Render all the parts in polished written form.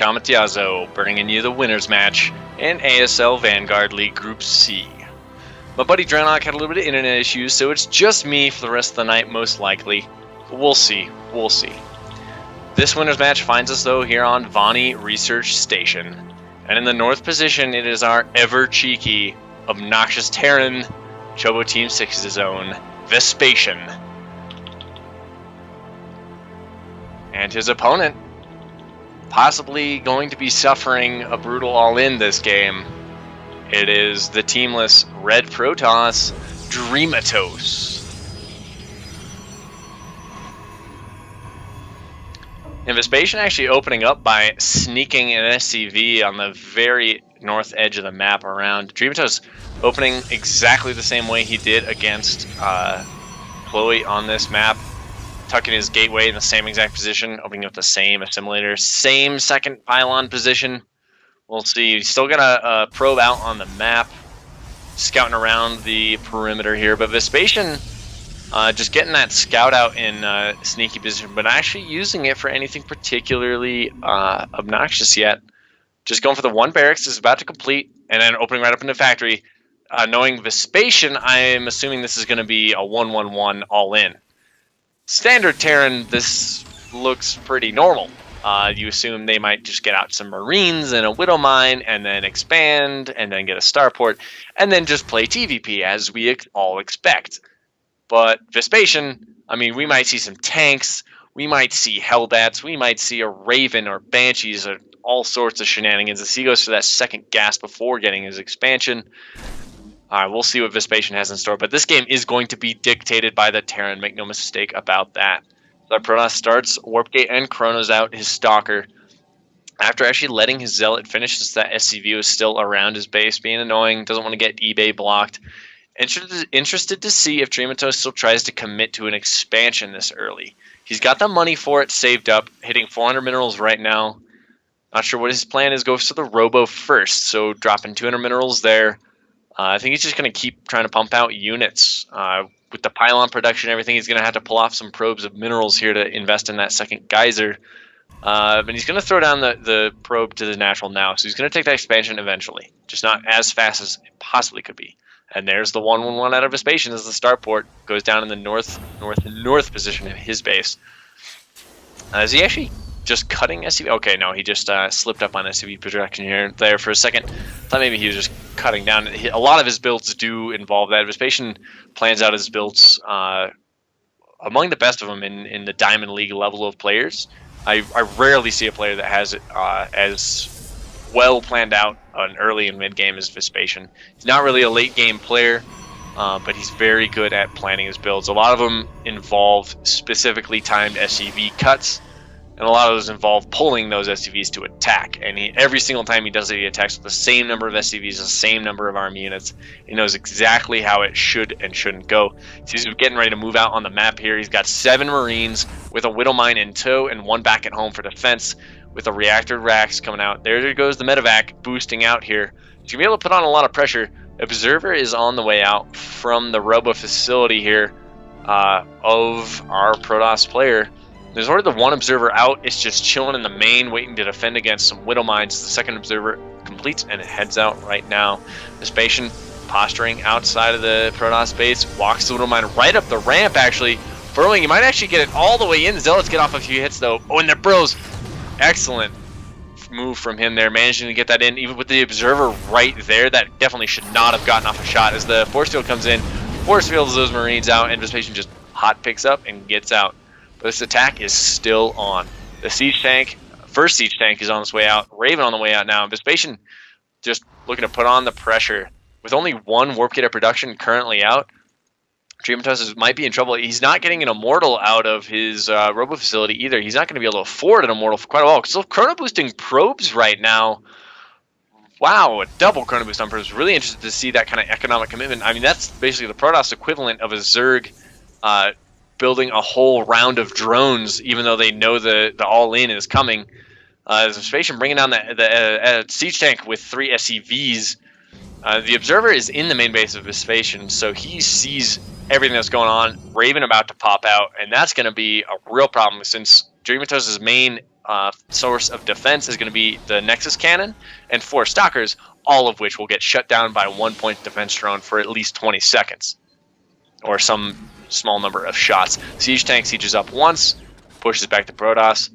Kamatiazo, bringing you the winners match in ASL Vanguard League Group C. My buddy Dreamatose had a little bit of internet issues, so it's just me for the rest of the night, most likely. But we'll see. This winners match finds us, though, here on Vani Research Station. And in the north position, it is our ever-cheeky, obnoxious Terran, Chobo Team 6's own Vespasian. And his opponent, possibly going to be suffering a brutal all-in this game. It is the teamless Red Protoss, Dreamatose. And Vespasian actually opening up by sneaking an SCV on the very north edge of the map around. Dreamatose opening exactly the same way he did against Chloe on this map. Tucking his gateway in the same exact position, opening up the same assimilator, same second pylon position. We'll see. He's still got a probe out on the map, scouting around the perimeter here. But Vespasian just getting that scout out in sneaky position, but actually using it for anything particularly obnoxious yet. Just going for the one barracks is about to complete, and then opening right up into factory. Knowing Vespasian, I'm assuming this is going to be a 1-1-1 all-in. Standard Terran, this looks pretty normal. You assume they might just get out some Marines and a Widow Mine, and then expand, and then get a starport, and then just play TVP, as we all expect. But Vespasian, I mean, we might see some tanks, we might see Hellbats, we might see a Raven or Banshees, or all sorts of shenanigans as he goes for that second gas before getting his expansion. We'll see what Vespasian has in store, but this game is going to be dictated by the Terran, make no mistake about that. So Protoss starts Warpgate and Chronos out his Stalker. After actually letting his Zealot finish, since that SCV was still around his base, being annoying, doesn't want to get eBay blocked. Interested to see if Dreamatose still tries to commit to an expansion this early. He's got the money for it saved up, hitting 400 minerals right now. Not sure what his plan is, goes to the Robo first, so dropping 200 minerals there. I think he's just going to keep trying to pump out units. With the pylon production and everything, he's going to have to pull off some probes of minerals here to invest in that second geyser. But he's going to throw down the probe to the natural now, so he's going to take that expansion eventually. Just not as fast as it possibly could be. And there's the 1-1-1 out of Vespasian as the starport goes down in the north position of his base. Is he actually just cutting SCV? Okay, no, he just slipped up on SCV projection here and there for a second. Thought maybe he was just cutting down. A lot of his builds do involve that. Vespasian plans out his builds among the best of them in the Diamond League level of players. I rarely see a player that has it as well planned out an early and mid game as Vespasian. He's not really a late game player, but he's very good at planning his builds. A lot of them involve specifically timed SCV cuts, and a lot of those involve pulling those SCVs to attack. And every single time he does it, he attacks with the same number of SCVs, the same number of army units. He knows exactly how it should and shouldn't go. So he's getting ready to move out on the map here. He's got 7 Marines with a Widow Mine in tow and 1 back at home for defense, with the reactor racks coming out. There goes the medevac boosting out here. He's going to be able to put on a lot of pressure. Observer is on the way out from the Robo facility here of our Protoss player. There's already the one observer out. It's just chilling in the main, waiting to defend against some Widow Mines. The second observer completes, and it heads out right now. Vespasian posturing outside of the Protoss base, walks the Widow Mine right up the ramp, actually. Burrowing, he might actually get it all the way in. The Zealots get off a few hits, though. Oh, and the Bros. Excellent move from him there, managing to get that in, even with the observer right there. That definitely should not have gotten off a shot. As the force field comes in, force fields those Marines out, and Vespasian just hot picks up and gets out. But this attack is still on. The siege tank, first siege tank, is on its way out. Raven on the way out now. Vespasian just looking to put on the pressure. With only 1 warp kit of production currently out, Dreamatose might be in trouble. He's not getting an Immortal out of his Robo facility either. He's not going to be able to afford an Immortal for quite a while. Still chrono boosting probes right now. Wow, a double chrono boost on probes. Really interested to see that kind of economic commitment. I mean, that's basically the Protoss equivalent of a Zerg building a whole round of drones, even though they know the all-in is coming. Vespasian bringing down the siege tank with 3 SCVs. The observer is in the main base of Vespasian, so he sees everything that's going on. Raven about to pop out, and that's going to be a real problem since Dreamatose's main source of defense is going to be the Nexus Cannon and 4 Stalkers, all of which will get shut down by a 1-point defense drone for at least 20 seconds. Or some small number of shots. Siege Tank sieges up once, pushes back the Protoss,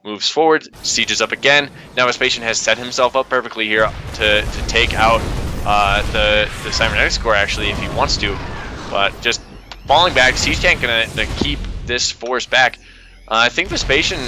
moves forward, sieges up again. Now Vespasian has set himself up perfectly here to take out the Cybernetics Core, actually, if he wants to. But just falling back, Siege Tank gonna keep this force back. I think Vespasian...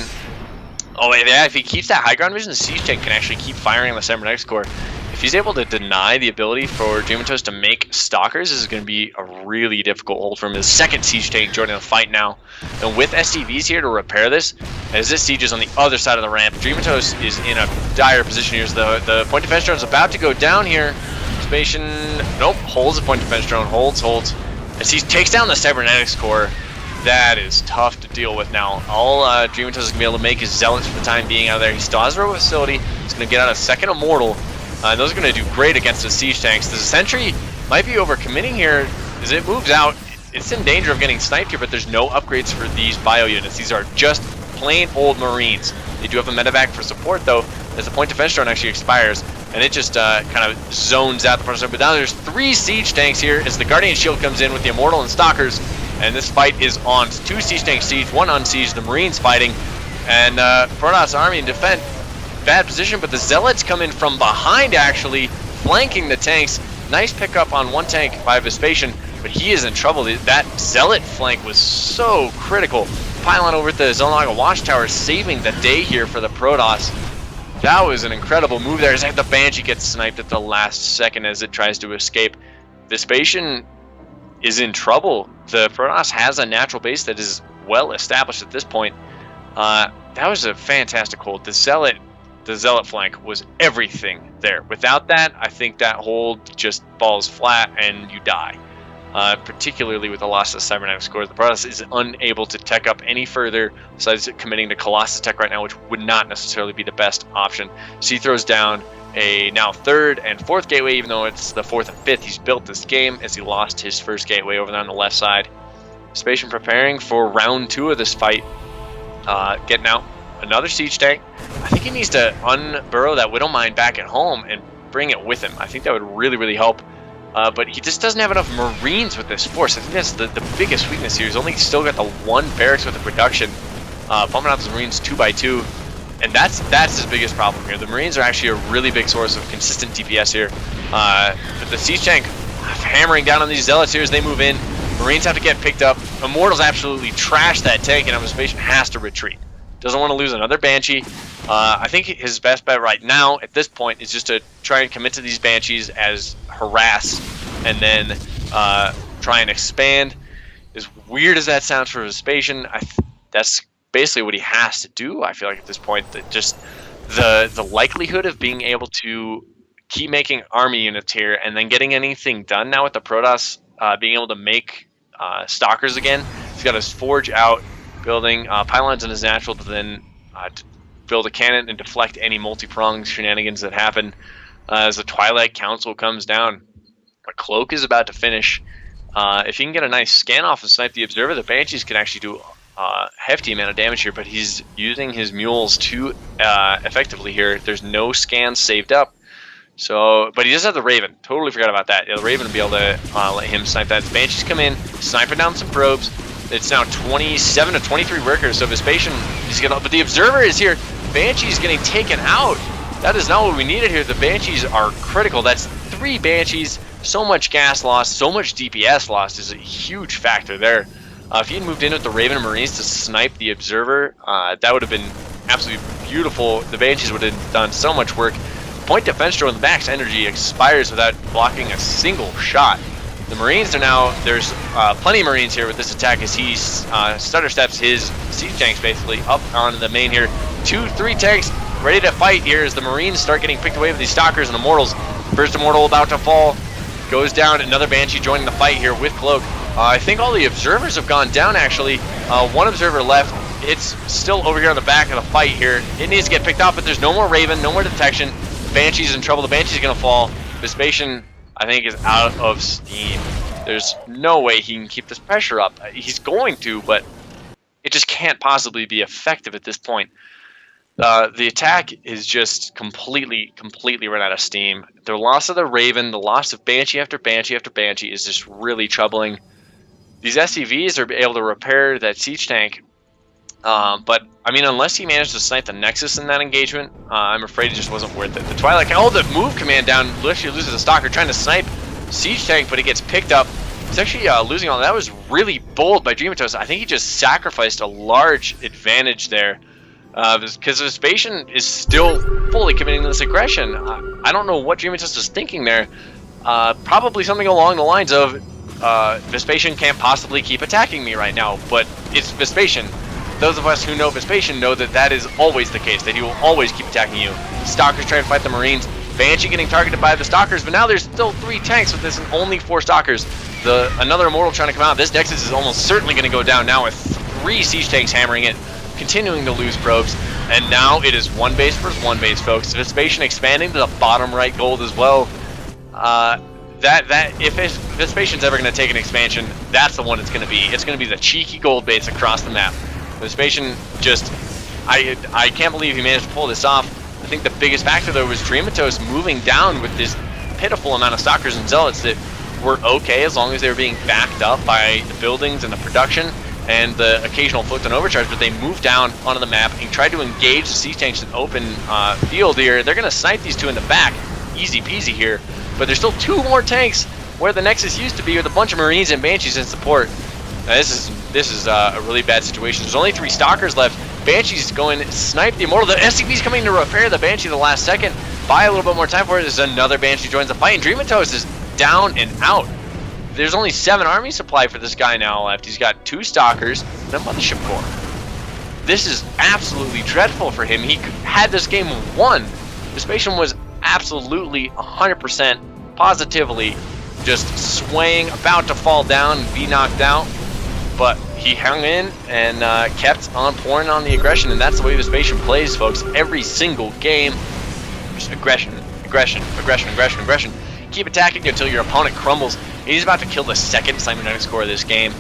Oh, yeah, if he keeps that high ground vision, the Siege Tank can actually keep firing on the Cybernetics Core. If he's able to deny the ability for Dreamatose to make Stalkers, this is going to be a really difficult hold for him. His second Siege Tank joining the fight now. And with SCVs here to repair this, as this Siege is on the other side of the ramp, Dreamatose is in a dire position here. So the point defense drone is about to go down here. Vespasian, nope, holds the point defense drone, holds. As he takes down the Cybernetics Core, that is tough to deal with now. All Dreamatose is going to be able to make is Zealots for the time being out of there. He still has a Robo Facility. He's going to get out a second Immortal. And those are going to do great against the Siege Tanks. The Sentry might be overcommitting here as it moves out. It's in danger of getting sniped here, but there's no upgrades for these bio units. These are just plain old Marines. They do have a medevac for support, though, as the point defense drone actually expires. And it just kind of zones out the front. But now there's 3 Siege Tanks here as the Guardian Shield comes in with the Immortal and Stalkers. And this fight is on. 2 Siege Tanks siege, 1 unsieged, the Marines fighting. And Protoss Army in defense. Bad position, but the Zealots come in from behind, actually, flanking the tanks. Nice pickup on 1 tank by Vespasian, but he is in trouble. That Zealot flank was so critical. Pylon over at the Zelnaga Watchtower, saving the day here for the Protoss. That was an incredible move there. It's like the Banshee gets sniped at the last second as it tries to escape. Vespasian is in trouble. The Protoss has a natural base that is well established at this point. That was a fantastic hold. The Zealot flank was everything there. Without that, I think that hold just falls flat and you die. Particularly with the loss of the Cybernetics Core. The Protoss is unable to tech up any further besides committing to Colossus tech right now, which would not necessarily be the best option. So he throws down a now 3rd and 4th gateway, even though it's the 4th and 5th he's built this game, as he lost his 1st gateway over there on the left side. Vespasian preparing for round 2 of this fight. Getting out another Siege Tank. I think he needs to unburrow that Widow Mine back at home and bring it with him. I think that would really, really help. But he just doesn't have enough Marines with this force. I think that's the biggest weakness here. He's only still got the 1 barracks with the production. Bumping out those Marines 2 by 2. And that's his biggest problem here. The Marines are actually a really big source of consistent DPS here. But the Siege Tank hammering down on these Zealots here as they move in. Marines have to get picked up. Immortals absolutely trash that tank, and Vespasian has to retreat. Doesn't want to lose another Banshee. I think his best bet right now, at this point, is just to try and commit to these Banshees as harass, and then try and expand. As weird as that sounds for Vespasian, that's basically what he has to do. I feel like at this point, that just the likelihood of being able to keep making army units here and then getting anything done now with the Protoss being able to make Stalkers again. He's got his Forge out, building pylons in his natural to then to build a cannon and deflect any multi-pronged shenanigans that happen as the Twilight Council comes down. A Cloak is about to finish. If he can get a nice scan off and snipe the Observer, the Banshees can actually do a hefty amount of damage here, but he's using his mules too effectively here. There's no scans saved up. So, but he does have the Raven. Totally forgot about that. Yeah, the Raven will be able to let him snipe that. The Banshees come in, sniping down some probes. It's now 27 to 23 workers, so Vespasian is gonna, but the Observer is here. Banshee's getting taken out. That is not what we needed here. The Banshees are critical. That's 3 Banshees. So much gas loss, so much DPS loss is a huge factor there. If he had moved in with the Raven and Marines to snipe the Observer, that would have been absolutely beautiful. The Banshees would have done so much work. Point defense drone, the max energy expires without blocking a single shot. The Marines are now, there's plenty of Marines here with this attack as he stutter steps his siege tanks basically up onto the main here. 2-3 tanks ready to fight here as the Marines start getting picked away with these Stalkers and Immortals. First Immortal about to fall, goes down. Another Banshee joining the fight here with Cloak. I think all the Observers have gone down actually. 1 Observer left. It's still over here on the back of the fight here. It needs to get picked off, but there's no more Raven, no more detection. Banshee's in trouble. The Banshee's gonna fall. Vespasian, I think, is out of steam. There's no way he can keep this pressure up. He's going to, but it just can't possibly be effective at this point. The attack is just completely run out of steam. The loss of the Raven, the loss of Banshee after Banshee after Banshee is just really troubling. These SCVs are able to repair that siege tank, but I mean, unless he managed to snipe the Nexus in that engagement, I'm afraid it just wasn't worth it. The Twilight, oh, the move command down literally loses a Stalker trying to snipe siege tank, but it gets picked up. He's actually losing all that. That was really bold by Dreamatose. I think he just sacrificed a large advantage there. Because Vespasian is still fully committing to this aggression. I don't know what Dreamatose is thinking there. Probably something along the lines of, Vespasian can't possibly keep attacking me right now, but it's Vespasian. Those of us who know Vespasian know that that is always the case, that he will always keep attacking you. Stalkers trying to fight the Marines. Banshee getting targeted by the Stalkers, but now there's still 3 tanks with this and only 4 Stalkers. Another Immortal trying to come out. This Nexus is almost certainly going to go down now with 3 siege tanks hammering it, continuing to lose probes, and now it is 1 base versus 1 base, folks. Vespasian expanding to the bottom right gold as well. If Vespasian's ever going to take an expansion, that's the one it's going to be. It's going to be the cheeky gold base across the map. Vespasian just, I can't believe he managed to pull this off. I think the biggest factor though was Dreamatose moving down with this pitiful amount of Stalkers and Zealots that were okay as long as they were being backed up by the buildings and the production and the occasional Photon overcharge, but they moved down onto the map and tried to engage the siege tanks in open field here. They're going to snipe these 2 in the back, easy peasy here, but there's still 2 more tanks where the Nexus used to be with a bunch of Marines and Banshees in support. This is a really bad situation. There's only 3 Stalkers left. Banshee's going to snipe the Immortal. The SCV's coming to repair the Banshee the last second. Buy a little bit more time for it. There's another Banshee joins the fight, and Dreamatose is down and out. There's only 7 army supply for this guy now left. He's got 2 Stalkers and a Mothership Core. This is absolutely dreadful for him. He had this game won. Vespasian was absolutely 100% positively just swaying, about to fall down and be knocked out. But he hung in and kept on pouring on the aggression, and that's the way Vespasian plays, folks. Every single game, just aggression, aggression, aggression, aggression, aggression. Keep attacking until your opponent crumbles. He's about to kill the 2nd cybernetic score of this game.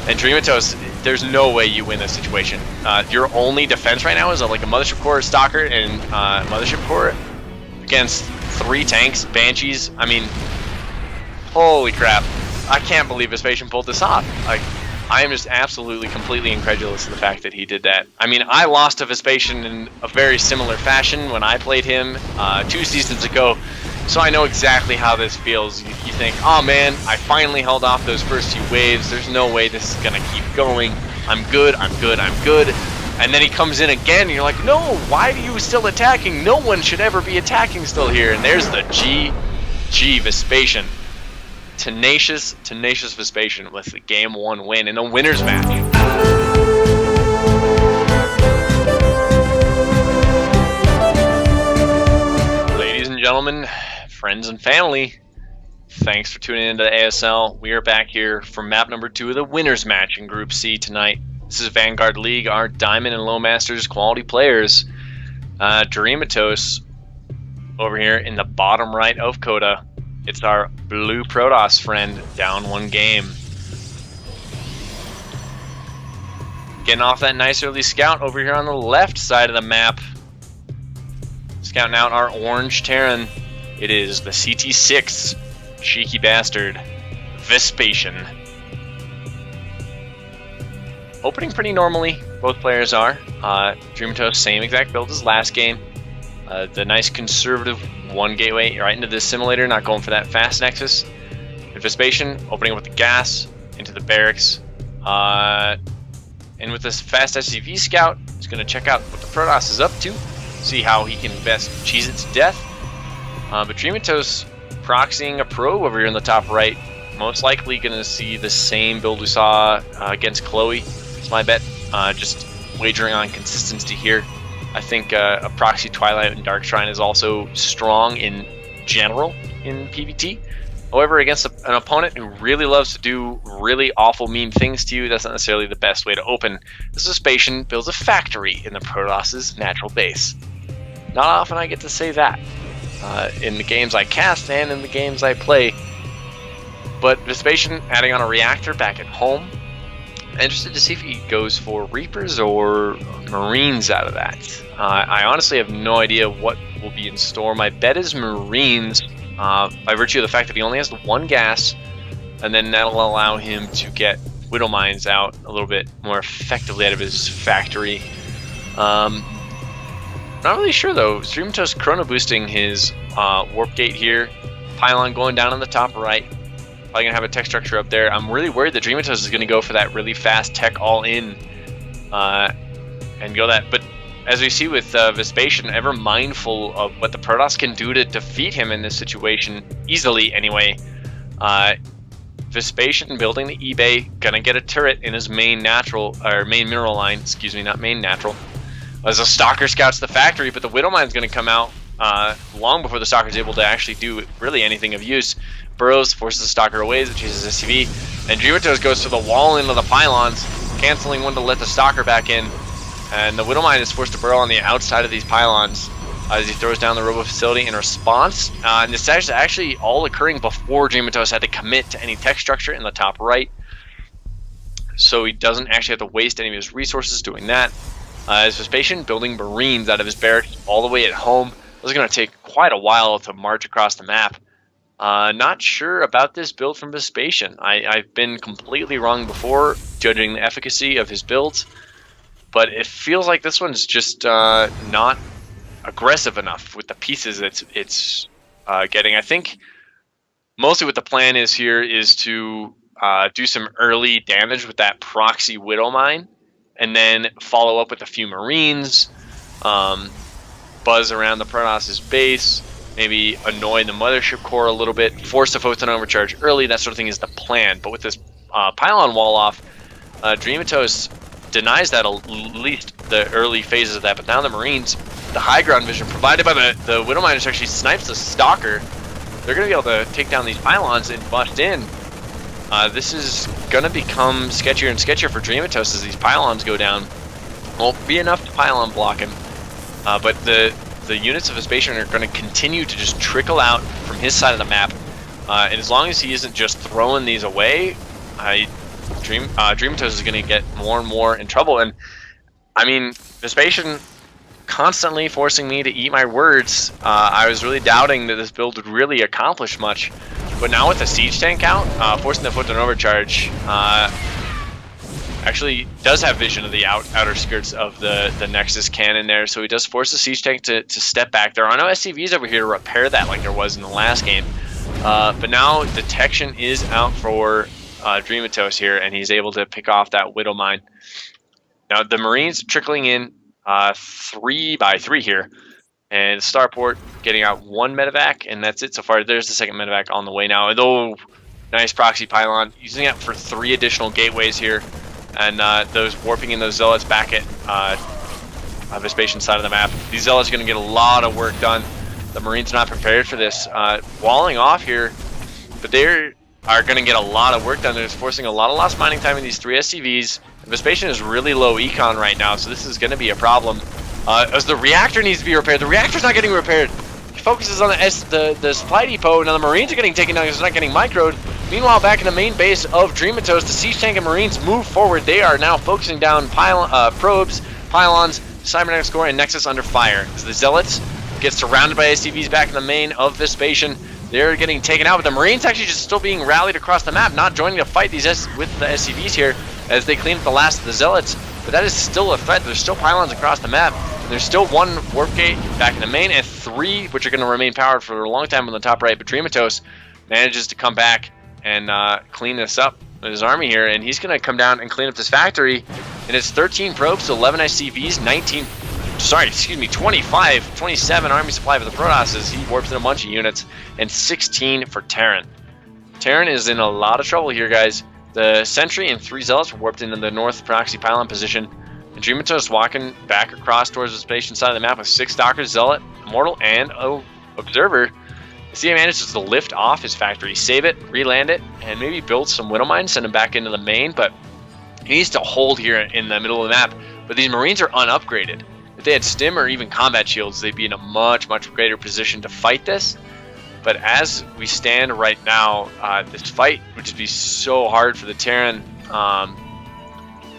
And Dreamatose, there's no way you win this situation. Your only defense right now is like a Mothership Core, Stalker, and Mothership Core against 3 tanks, Banshees. I mean, holy crap. I can't believe Vespasian pulled this off. Like, I am just absolutely, completely incredulous of the fact that he did that. I mean, I lost to Vespasian in a very similar fashion when I played him 2 seasons ago, so I know exactly how this feels. You think, oh man, I finally held off those first few waves. There's no way this is going to keep going. I'm good, I'm good, I'm good. And then he comes in again, and you're like, no, why are you still attacking? No one should ever be attacking still here. And there's the GG Vespasian. Tenacious Vespasian with the game 1 win in a winner's match. Ladies and gentlemen, friends and family, thanks for tuning into the ASL. We are back here for map number 2 of the winner's match in Group C tonight. This is Vanguard League, our Diamond and Low Masters quality players. Dreamatose over here in the bottom right of Coda. It's our blue Protoss friend, down 1 game. Getting off that nice early scout over here on the left side of the map. Scouting out our orange Terran. It is the CT6, cheeky bastard, Vespasian. Opening pretty normally, both players are. Dreamatose, same exact build as last game. The nice conservative 1 gateway right into this simulator, not going for that fast Nexus. And Vespasian opening with the gas into the barracks. And with this fast SCV scout, he's going to check out what the Protoss is up to, see how he can best cheese it to death. But Dreamatose proxying a probe over here in the top right. Most likely going to see the same build we saw against Chloe. It's my bet. Just wagering on consistency here. I think a proxy Twilight and Dark Shrine is also strong in general in PvT. However, against an opponent who really loves to do really awful, mean things to you, that's not necessarily the best way to open. This Vespasian builds a factory in the Protoss's natural base. Not often I get to say that in the games I cast and in the games I play. But Vespasian adding on a reactor back at home. Interested to see if he goes for Reapers or Marines out of that. I honestly have no idea what will be in store. My bet is Marines, by virtue of the fact that he only has the 1 gas, and then that'll allow him to get Widow Mines out a little bit more effectively out of his factory. Not really sure though. Dreamatose chrono boosting his warp gate here. Pylon going down on the top right. Probably gonna have a tech structure up there. I'm really worried that Dreamatose is gonna go for that really fast tech all in and go that. But as we see with Vespasian, ever mindful of what the Protoss can do to defeat him in this situation easily anyway. Vespasian building the eBay, gonna get a turret in his main mineral line. Excuse me, not main natural. As a Stalker scouts the factory, but the Widow Mine's going to come out long before the Stalker's able to actually do really anything of use. Burrows forces the Stalker away as it chases SCV, and Dreamatose goes to the wall into the pylons, canceling one to let the Stalker back in, and the Widow Mine is forced to burrow on the outside of these pylons as he throws down the robo facility in response. And this is actually all occurring before Dreamatose had to commit to any tech structure in the top right, so he doesn't actually have to waste any of his resources doing that. As Vespasian building Marines out of his barracks all the way at home. This is going to take quite a while to march across the map. Not sure about this build from Vespasian. I've been completely wrong before judging the efficacy of his builds, but it feels like this one's just not aggressive enough with the pieces it's getting. I think mostly what the plan is here is to do some early damage with that proxy Widow Mine, and then follow up with a few Marines, buzz around the Protoss' base, maybe annoy the Mothership Core a little bit, force the Photon Overcharge early, that sort of thing is the plan. But with this pylon wall off, Dreamatose denies that at least the early phases of that, but now the Marines, the high ground vision provided by the Widow Miners actually snipes the Stalker. They're going to be able to take down these pylons and bust in. This is going to become sketchier and sketchier for Dreamatose as these pylons go down. Won't be enough to pylon block him, but the units of Vespasian are going to continue to just trickle out from his side of the map, and as long as he isn't just throwing these away, Dreamatose is going to get more and more in trouble. And I mean, Vespasian constantly forcing me to eat my words. I was really doubting that this build would really accomplish much. But now with the siege tank out, forcing the Photon Overcharge, actually does have vision of the outer skirts of the Nexus cannon there, so he does force the siege tank to step back. There are no SCVs over here to repair that like there was in the last game, but now detection is out for Dreamatose here, and he's able to pick off that Widow Mine. Now the Marines trickling in 3 by 3 here. And Starport getting out 1 medevac, and that's it so far. There's the second medevac on the way now. Although, nice proxy pylon. Using it for 3 additional gateways here. And those warping in those Zealots back at Vespasian's side of the map. These Zealots are going to get a lot of work done. The Marines are not prepared for this. Walling off here, but they are going to get a lot of work done. They're just forcing a lot of lost mining time in these 3 SCVs. And Vespasian is really low econ right now, so this is going to be a problem. As the reactor needs to be repaired. The reactor's not getting repaired. He focuses on the supply depot. Now the Marines are getting taken down because they're not getting microed. Meanwhile, back in the main base of Dreamatose, the siege tank and Marines move forward. They are now focusing down probes, pylons, cybernetics core, and Nexus under fire. As the Zealots get surrounded by SCVs back in the main of Vespasian, they're getting taken out. But the Marines actually just still being rallied across the map, not joining to fight these with the SCVs here as they clean up the last of the Zealots. But that is still a threat. There's still pylons across the map. There's still 1 warp gate back in the main, and 3 which are going to remain powered for a long time on the top right. But Dreamatose manages to come back and clean this up with his army here, and he's going to come down and clean up this factory. And it's 13 probes to 11 SCVs, 27 army supply for the Protoss as he warps in a bunch of units, and 16 for Terran. Terran is in a lot of trouble here, guys. The Sentry and 3 Zealots were warped into the north proxy pylon position. And Dreamatose walking back across towards the Vespasian side of the map with 6 Stalkers, Zealot, Immortal, and Observer. See, he manages to lift off his factory, save it, re-land it, and maybe build some Widow Mines, send him back into the main, but he needs to hold here in the middle of the map. But these Marines are unupgraded. If they had Stim or even combat shields, they'd be in a much, much greater position to fight this. But as we stand right now, this fight would just be so hard for the Terran.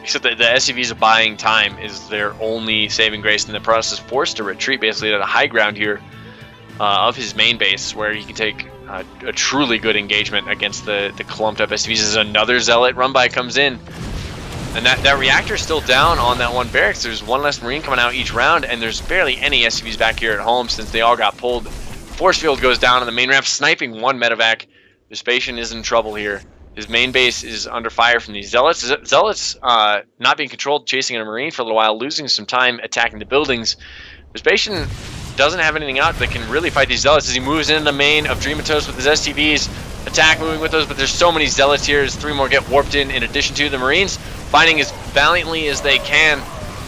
except that the SCV's buying time is their only saving grace, and the Protoss is forced to retreat basically to the high ground here of his main base, where he can take a truly good engagement against the clumped up SCVs. As another Zealot run by comes in, and that reactor is still down on that one barracks. There's one less Marine coming out each round, and there's barely any SCVs back here at home since they all got pulled. Force field goes down on the main ramp, sniping one medevac. Vespasian is in trouble here. His main base is under fire from these Zealots. Zealots not being controlled, chasing a Marine for a little while, losing some time attacking the buildings. Vespasian doesn't have anything out that can really fight these Zealots as he moves into the main of Dreamatose with his STVs. Attack moving with those, but there's so many Zealots here as 3 more get warped in addition to the Marines, fighting as valiantly as they can.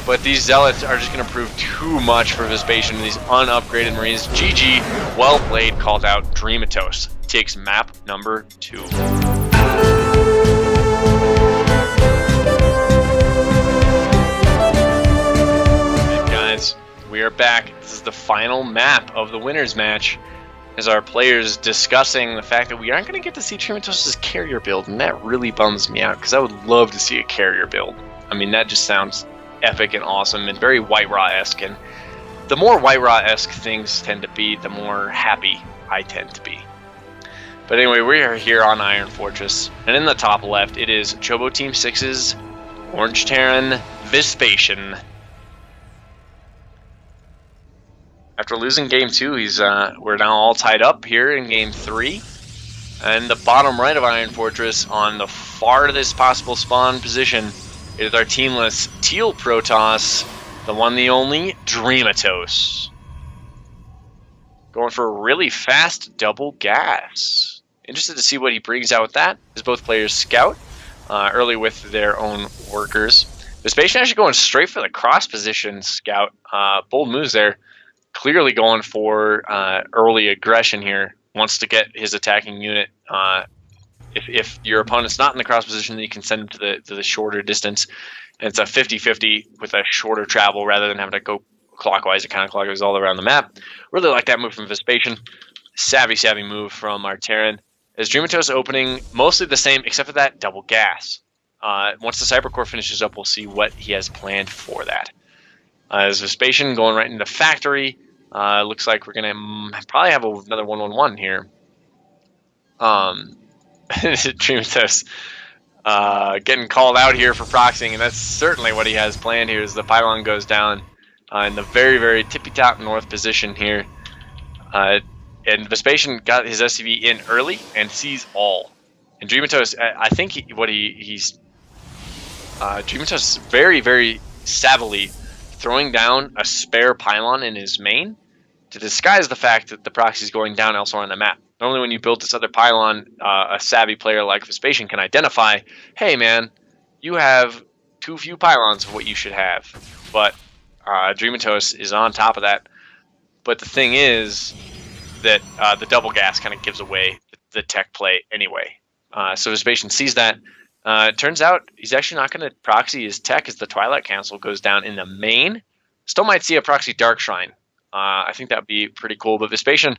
But these Zealots are just going to prove too much for Vespasian and these unupgraded Marines. GG, well played, called out. Dreamatose takes map number 2. We are back. This is the final map of the winners match, as our players discussing the fact that we aren't going to get to see Dreamatose's carrier build, and that really bums me out because I would love to see a carrier build. I mean, that just sounds epic and awesome and very White Raw-esque, and the more White Raw-esque things tend to be, the more happy I tend to be. But anyway, we are here on Iron Fortress, and in the top left, it is Chobo Team 6's Orange Terran Vespasian. After losing game 2, we're now all tied up here in game 3. And the bottom right of Iron Fortress, on the farthest possible spawn position, is our teamless Teal Protoss, the one, the only, Dreamatose. Going for a really fast double gas. Interested to see what he brings out with that, as both players scout early with their own workers. Vespasian actually going straight for the cross position scout. Bold moves there. Clearly going for early aggression here. Wants to get his attacking unit. If your opponent's not in the cross position, then you can send him to the shorter distance. And it's a 50-50 with a shorter travel rather than having to go clockwise or counterclockwise all around the map. Really like that move from Vespasian. Savvy move from our Terran. As Dreamatose opening mostly the same, except for that double gas. Once the Cybercore finishes up, we'll see what he has planned for that. As Vespasian going right into factory. Looks like we're going to probably have another 1-1-1 here. Dreamatose getting called out here for proxying, and that's certainly what he has planned here as the pylon goes down in the very, very tippy-top north position here. And Vespasian got his SCV in early and sees all. And Dreamatose, I think Dreamatose very, very savvily throwing down a spare pylon in his main to disguise the fact that the proxy is going down elsewhere on the map. Normally when you build this other pylon, a savvy player like Vespasian can identify, hey man, you have too few pylons of what you should have. But Dreamatose is on top of that. But the thing is that the double gas kind of gives away the tech play anyway. So Vespasian sees that. It turns out he's actually not going to proxy his tech as the Twilight Council goes down in the main. Still might see a proxy Dark Shrine. I think that would be pretty cool. But Vespasian,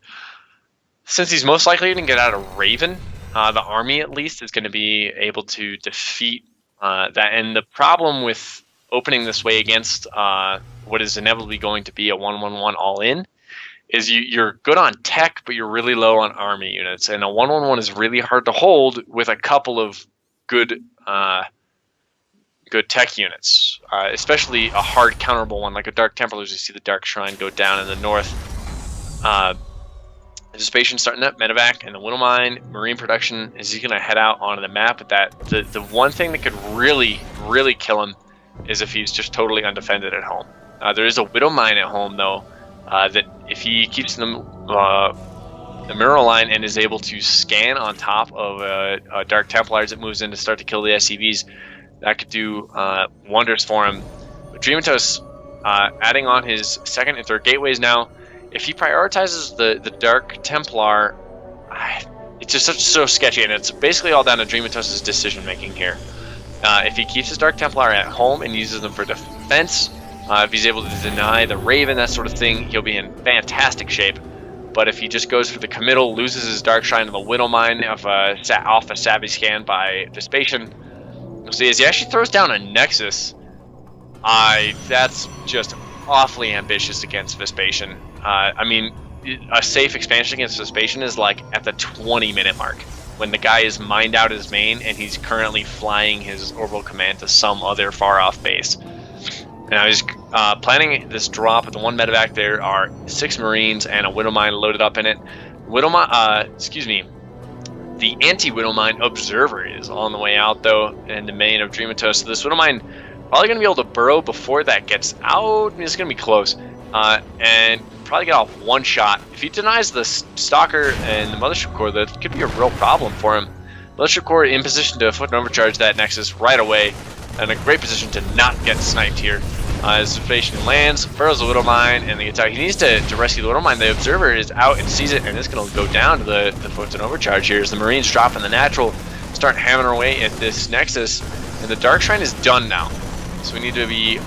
since he's most likely going to get out a Raven, the army at least is going to be able to defeat that. And the problem with opening this way against what is inevitably going to be a 1-1-1 all-in is you're good on tech, but you're really low on army units. And a 1-1-1 is really hard to hold with a couple of good tech units, especially a hard counterable one like a Dark Templars. You see the Dark Shrine go down in the north. Vespasian starting that medevac and the Widow Mine. Marine production, is he going to head out onto the map with that? The one thing that could really, really kill him is if he's just totally undefended at home. There is a Widow Mine at home, though, that if he keeps the mineral line and is able to scan on top of a Dark Templars that moves in to start to kill the SCVs, that could do wonders for him. But Dreamatose adding on his second and third gateways now. If he prioritizes the Dark Templar, it's just so sketchy, and it's basically all down to Dreamatose's decision making here. If he keeps his Dark Templar at home and uses them for defense, if he's able to deny the Raven, that sort of thing, he'll be in fantastic shape. But if he just goes for the committal, loses his Dark Shrine in the Widow Mine off a savvy scan by Vespasian, You'll see as he actually throws down a Nexus. That's just awfully ambitious against Vespasian. I mean, a safe expansion against Vespasian is like at the 20-minute mark, when the guy is mined out his main and he's currently flying his orbital command to some other far-off base. And I was planning this drop with the 1 medevac. There are 6 Marines and a Widow Mine loaded up in it. The anti-Widow Mine Observer is on the way out, though, in the main of Dreamatose. So this Widow Mine probably going to be able to burrow before that gets out. It's going to be close. And probably get off 1 shot. If he denies the Stalker and the Mothership Core, that could be a real problem for him. Mothership Core in position to foot and overcharge that Nexus right away. And a great position to not get sniped here. As Vespasian lands, burrows the Widow Mine, and the attack. He needs to rescue the Widow Mine. The Observer is out and sees it, and it's going to go down to the foot and overcharge here. As the Marines drop in the natural, start hammering away at this Nexus. And the Dark Shrine is done now. So we need to be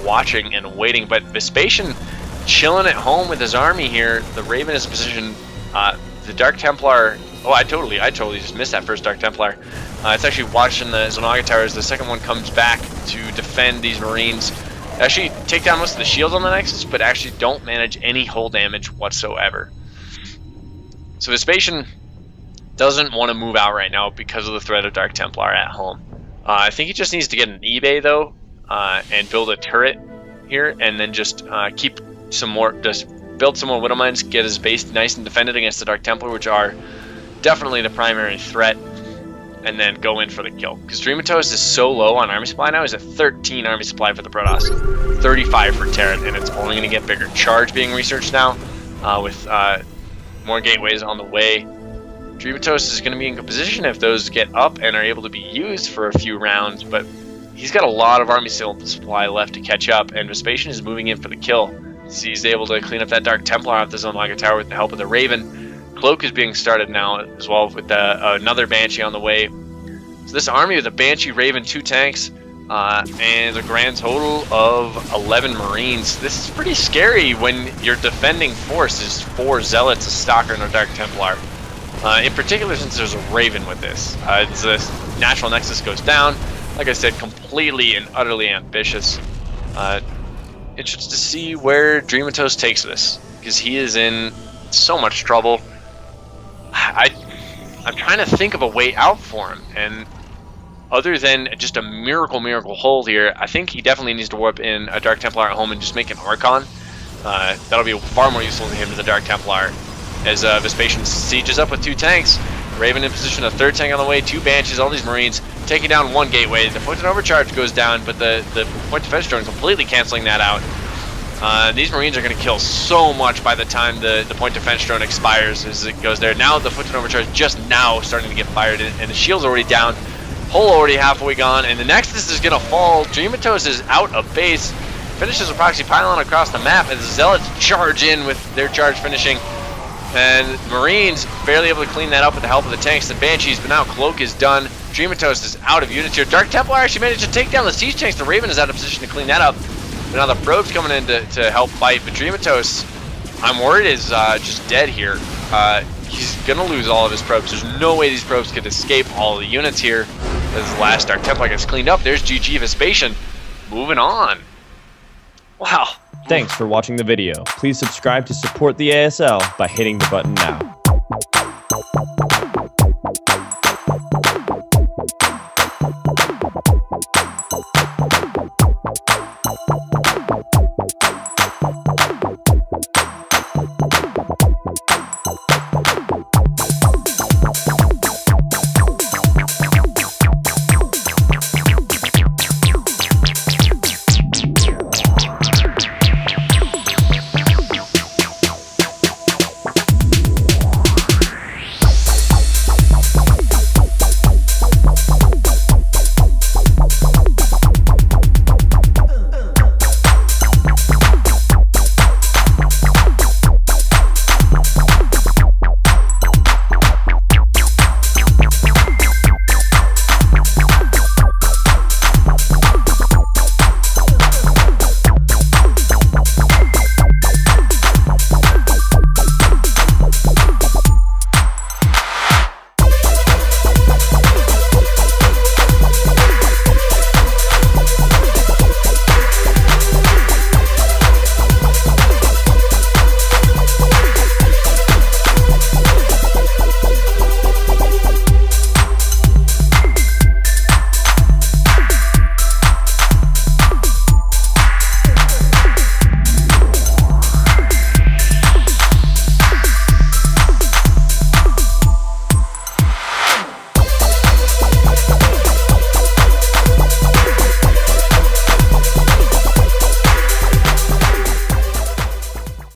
watching and waiting. But Vespasian chilling at home with his army here. The Raven is in position. The Dark Templar. Oh, I totally just missed that first Dark Templar. It's actually watching the Zonaga Towers. The second one comes back to defend these Marines. Actually take down most of the shields on the Nexus, but actually don't manage any hull damage whatsoever. So Vespasian doesn't want to move out right now because of the threat of Dark Templar at home. I think he just needs to get an eBay though, and build a turret here, and then just keep some more, just build some more Widow Mines, get his base nice and defended against the Dark Templar, which are definitely the primary threat, and then go in for the kill. Because Dreamatose is so low on army supply now. He's at 13 army supply for the Protoss, 35 for Terran, and it's only going to get bigger. Charge being researched now, with more gateways on the way. Dreamatose is going to be in good position if those get up and are able to be used for a few rounds, but he's got a lot of army supply left to catch up, and Vespasian is moving in for the kill. So he's able to clean up that Dark Templar off the Zonaga Tower with the help of the Raven. Cloak is being started now as well with another Banshee on the way. So this army with a Banshee, Raven, 2 tanks, and a grand total of 11 Marines. This is pretty scary when your defending force is 4 Zealots, a Stalker, and a Dark Templar. In particular, since there's a Raven with this. The natural Nexus goes down. Like I said, completely and utterly ambitious. Interested to see where Dreamatose takes this, because he is in so much trouble. I'm trying to think of a way out for him, and other than just a miracle hold here, I think he definitely needs to warp in a Dark Templar at home and just make an Archon. That'll be far more useful to him than the Dark Templar. As Vespasian sieges up with 2 tanks, Raven in position, a 3rd tank on the way, 2 Banshees, all these Marines taking down 1 gateway. The point and overcharge goes down, but the point defense drone completely canceling that out. These Marines are going to kill so much by the time the point defense drone expires as it goes there. Now the foot and overcharge just now starting to get fired, and the shield's already down. Hull already halfway gone, and the Nexus is going to fall. Dreamatose is out of base. Finishes a proxy pylon across the map as the Zealots charge in with their charge finishing. And Marines barely able to clean that up with the help of the tanks and Banshees, but now Cloak is done. Dreamatose is out of units here. Dark Templar actually managed to take down the siege tanks. The Raven is out of position to clean that up. But now the Probe's coming in to help fight, but Dreamatose, I'm worried, is just dead here. He's going to lose all of his probes. There's no way these probes could escape all of the units here. As the last Dark Templar gets cleaned up, there's GG Vespasian. Moving on. Wow. Thanks for watching the video. Please subscribe to support the ASL by hitting the button now.